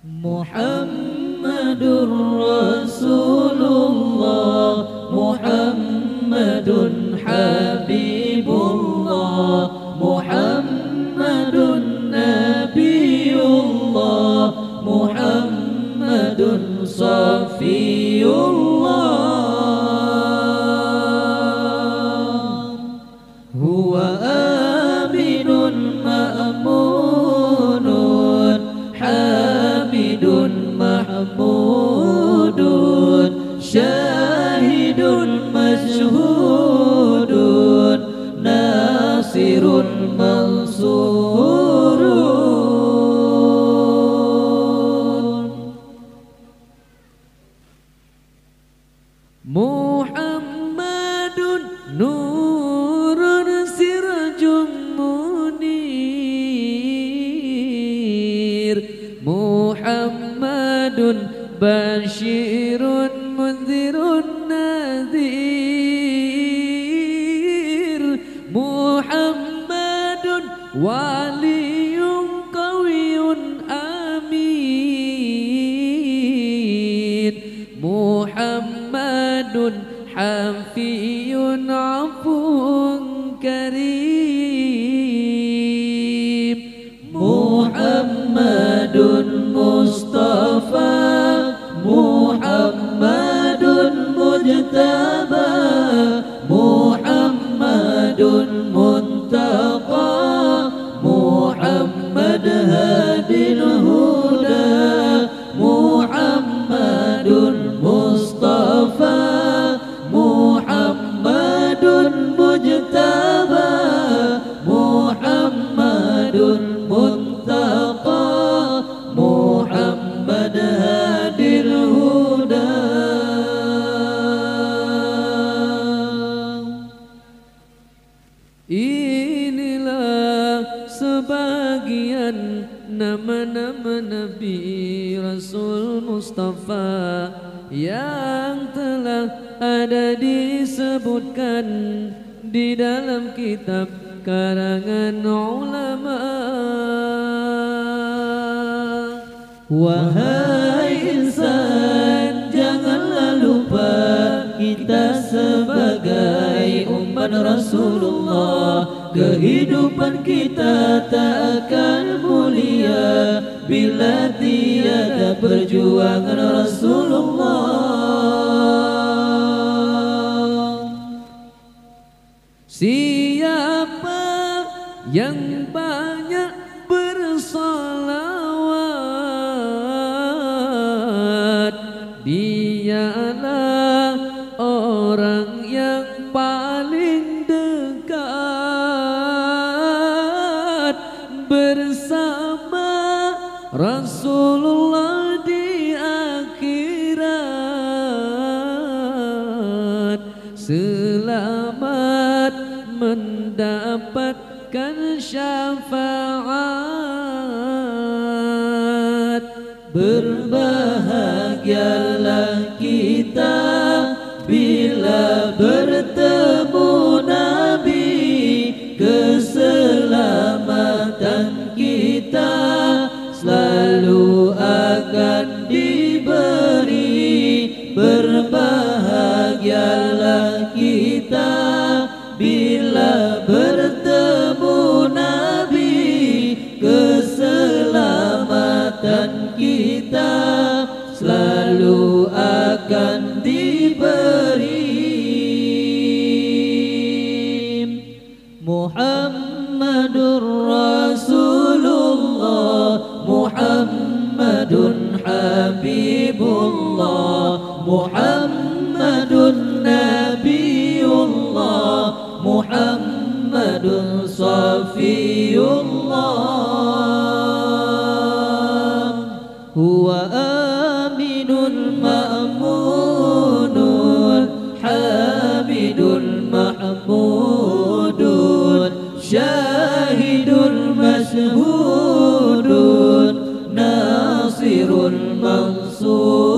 Muhammadur Rasulullah, Muhammadun Habibullah, Muhammadun Nabiullah, Muhammadun Safiyullah. Huwa aminun ma'munun, hamidun mahmudun, syahidun masyhudun, nasirun mansurun. Muhammadun nurun sirajum munir, Muhammadun basyirun munzirun nadhir, Muhammadun waliyun qawiyun amin, Muhammadun hafiyun afun karim, Muhammadun Mustafa, Muhammadun Mujtaba, Muhammadun Muntaqa, Muhammad Hadil Huda, Muhammadun Mustafa, Muhammadun Mujtaba, Muhammadun Muntaqa, Muhammad Hadil Huda. Inilah sebagian nama-nama Nabi Rasul Mustafa yang telah ada disebutkan di dalam kitab karangan ulama. Wahai insan, janganlah lupa kita sebagai umat Rasulullah. Kehidupan kita tak akan mulia bila tiada perjuangan Rasulullah. Siapa yang banyak bersalawat, dialah orang yang paling dekat bersama Rasulullah di akhirat, selamat mendapatkan syafaat. Berbahagialah kita bila bertemu Nabi, keselamatan kita selalu akan diberi. Berbahagialah kita bila bertemu Nabi, keselamatan kita selalu akan diberi. Muhammadur Rasulullah, Muhammadun Habibullah, Muhammadun Nabiullah, Muhammadun Safiyullah. Huwa aminun ma'munun, hamidun mahmudun, syahidun masyhudun, nasirun mansur.